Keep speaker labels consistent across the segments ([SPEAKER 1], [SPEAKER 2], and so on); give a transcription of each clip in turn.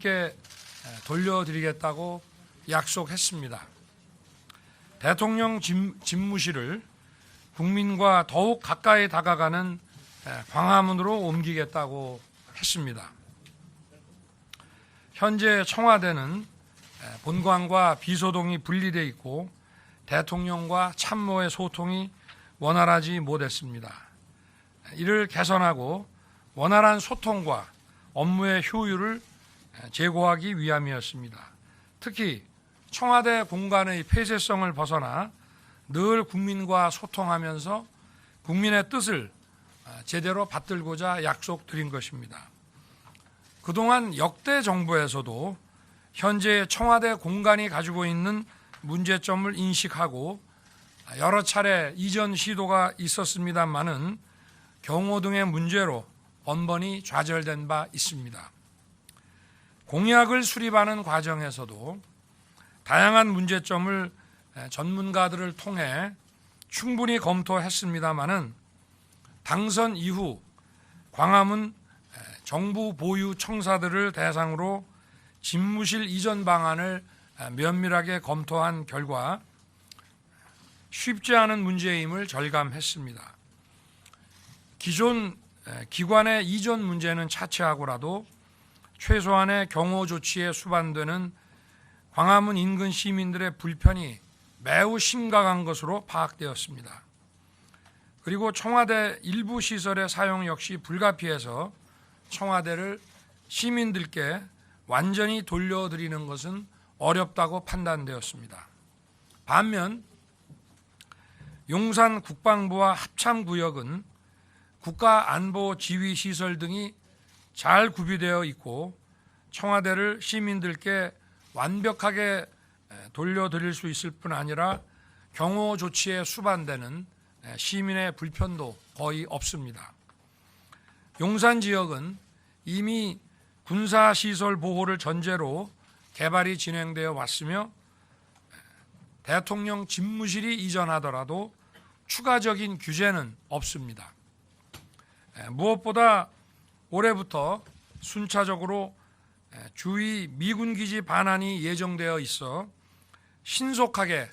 [SPEAKER 1] 께 돌려드리겠다고 약속했습니다. 대통령 집무실을 국민과 더욱 가까이 다가가는 광화문으로 옮기겠다고 했습니다. 현재 청와대는 본관과 비서동이 분리되어 있고 대통령과 참모의 소통이 원활하지 못했습니다. 이를 개선하고 원활한 소통과 업무의 효율을 제고하기 위함이었습니다. 특히 청와대 공간의 폐쇄성을 벗어나 늘 국민과 소통하면서 국민의 뜻을 제대로 받들고자 약속드린 것입니다. 그동안 역대 정부에서도 현재 청와대 공간이 가지고 있는 문제점을 인식하고 여러 차례 이전 시도가 있었습니다마는 경호 등의 문제로 번번이 좌절된 바 있습니다. 공약을 수립하는 과정에서도 다양한 문제점을 전문가들을 통해 충분히 검토했습니다마는 당선 이후 광화문 정부 보유 청사들을 대상으로 집무실 이전 방안을 면밀하게 검토한 결과 쉽지 않은 문제임을 절감했습니다. 기존 기관의 이전 문제는 차치하고라도 최소한의 경호 조치에 수반되는 광화문 인근 시민들의 불편이 매우 심각한 것으로 파악되었습니다. 그리고 청와대 일부 시설의 사용 역시 불가피해서 청와대를 시민들께 완전히 돌려드리는 것은 어렵다고 판단되었습니다. 반면 용산 국방부와 합참구역은 국가안보지휘시설 등이 잘 구비되어 있고 청와대를 시민들께 완벽하게 돌려드릴 수 있을 뿐 아니라 경호 조치에 수반되는 시민의 불편도 거의 없습니다. 용산 지역은 이미 군사시설 보호를 전제로 개발이 진행되어 왔으며 대통령 집무실이 이전하더라도 추가적인 규제는 없습니다. 무엇보다 올해부터 순차적으로 주위 미군기지 반환이 예정되어 있어 신속하게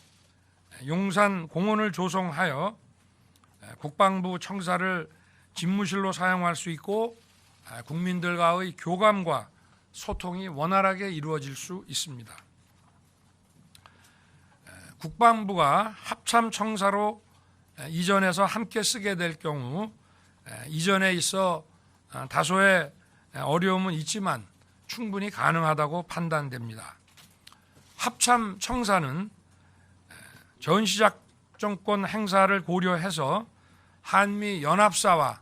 [SPEAKER 1] 용산 공원을 조성하여 국방부 청사를 집무실로 사용할 수 있고 국민들과의 교감과 소통이 원활하게 이루어질 수 있습니다. 국방부가 합참 청사로 이전해서 함께 쓰게 될 경우 이전에 있어 다소의 어려움은 있지만 충분히 가능하다고 판단됩니다. 합참 청사는 전시작전권 행사를 고려해서 한미 연합사와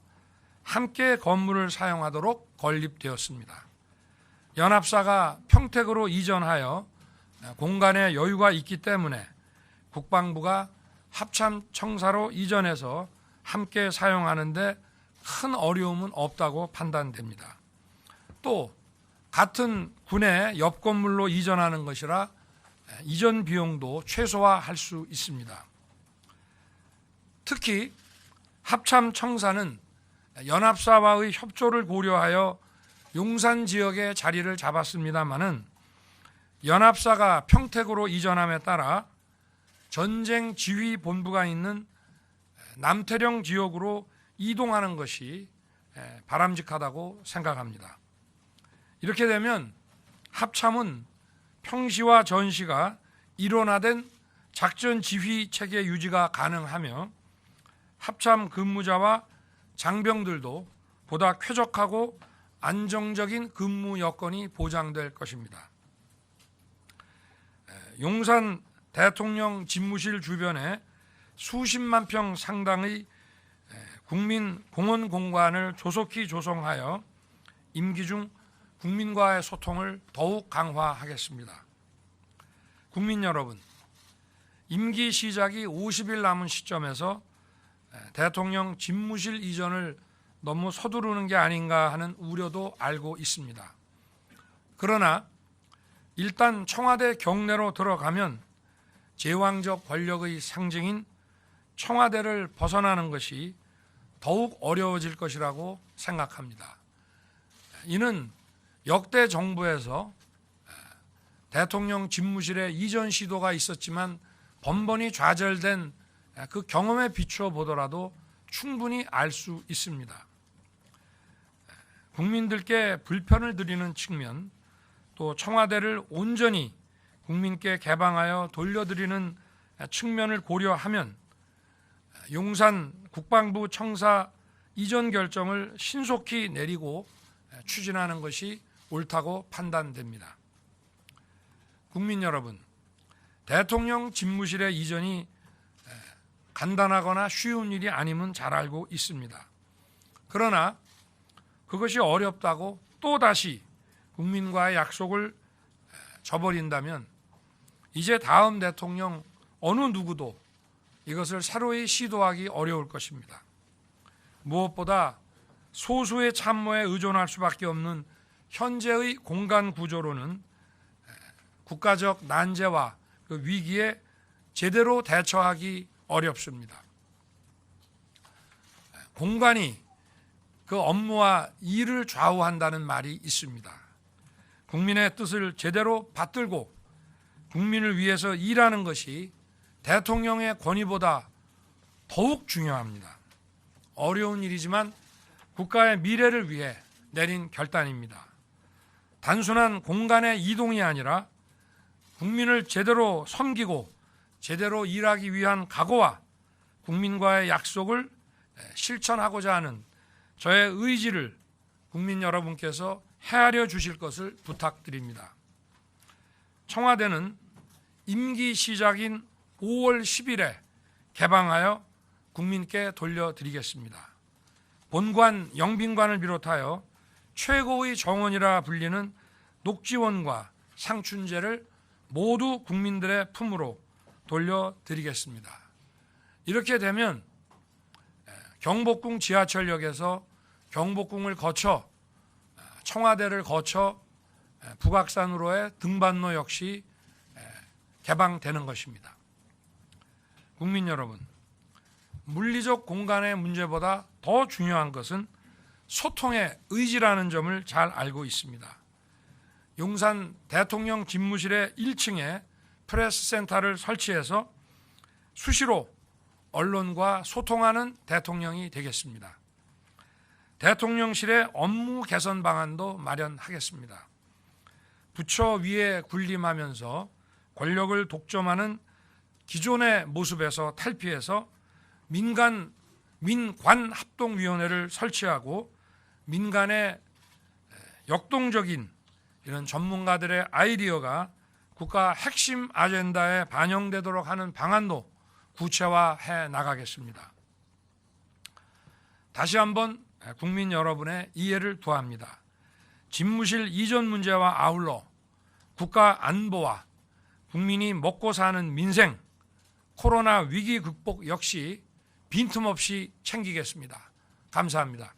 [SPEAKER 1] 함께 건물을 사용하도록 건립되었습니다. 연합사가 평택으로 이전하여 공간에 여유가 있기 때문에 국방부가 합참 청사로 이전해서 함께 사용하는데 큰 어려움은 없다고 판단됩니다. 또 같은 군의 옆 건물로 이전하는 것이라 이전 비용도 최소화할 수 있습니다. 특히 합참 청사는 연합사와의 협조를 고려하여 용산 지역에 자리를 잡았습니다마는 연합사가 평택으로 이전함에 따라 전쟁 지휘 본부가 있는 남태령 지역으로 이동하는 것이 바람직하다고 생각합니다. 이렇게 되면 합참은 평시와 전시가 일원화된 작전 지휘 체계 유지가 가능하며 합참 근무자와 장병들도 보다 쾌적하고 안정적인 근무 여건이 보장될 것입니다. 용산 대통령 집무실 주변에 수십만 평 상당의 국민 공원 공간을 조속히 조성하여 임기 중 국민과의 소통을 더욱 강화하겠습니다. 국민 여러분, 임기 시작이 50일 남은 시점에서 대통령 집무실 이전을 너무 서두르는 게 아닌가 하는 우려도 알고 있습니다. 그러나 일단 청와대 경내로 들어가면 제왕적 권력의 상징인 청와대를 벗어나는 것이 더욱 어려워질 것이라고 생각합니다. 이는 역대 정부에서 대통령 집무실에 이전 시도가 있었지만 번번이 좌절된 그 경험에 비추어 보더라도 충분히 알 수 있습니다. 국민들께 불편을 드리는 측면, 또 청와대를 온전히 국민께 개방하여 돌려드리는 측면을 고려하면 용산 국방부 청사 이전 결정을 신속히 내리고 추진하는 것이 옳다고 판단됩니다. 국민 여러분, 대통령 집무실의 이전이 간단하거나 쉬운 일이 아님은 잘 알고 있습니다. 그러나 그것이 어렵다고 또다시 국민과의 약속을 저버린다면 이제 다음 대통령 어느 누구도 이것을 새로이 시도하기 어려울 것입니다. 무엇보다 소수의 참모에 의존할 수밖에 없는 현재의 공간 구조로는 국가적 난제와 그 위기에 제대로 대처하기 어렵습니다. 공간이 그 업무와 일을 좌우한다는 말이 있습니다. 국민의 뜻을 제대로 받들고 국민을 위해서 일하는 것이 대통령의 권위보다 더욱 중요합니다. 어려운 일이지만 국가의 미래를 위해 내린 결단입니다. 단순한 공간의 이동이 아니라 국민을 제대로 섬기고 제대로 일하기 위한 각오와 국민과의 약속을 실천하고자 하는 저의 의지를 국민 여러분께서 헤아려 주실 것을 부탁드립니다. 청와대는 임기 시작인 5월 10일에 개방하여 국민께 돌려드리겠습니다. 본관, 영빈관을 비롯하여 최고의 정원이라 불리는 녹지원과 상춘제를 모두 국민들의 품으로 돌려드리겠습니다. 이렇게 되면 경복궁 지하철역에서 경복궁을 거쳐 청와대를 거쳐 북악산으로의 등반로 역시 개방되는 것입니다. 국민 여러분, 물리적 공간의 문제보다 더 중요한 것은 소통의 의지라는 점을 잘 알고 있습니다. 용산 대통령 집무실의 1층에 프레스센터를 설치해서 수시로 언론과 소통하는 대통령이 되겠습니다. 대통령실의 업무 개선 방안도 마련하겠습니다. 부처 위에 군림하면서 권력을 독점하는 기존의 모습에서 탈피해서 민관합동위원회를 설치하고 민간의 역동적인 이런 전문가들의 아이디어가 국가 핵심 아젠다에 반영되도록 하는 방안도 구체화해 나가겠습니다. 다시 한번 국민 여러분의 이해를 구합니다. 집무실 이전 문제와 아울러 국가 안보와 국민이 먹고 사는 민생, 코로나 위기 극복 역시 빈틈없이 챙기겠습니다. 감사합니다.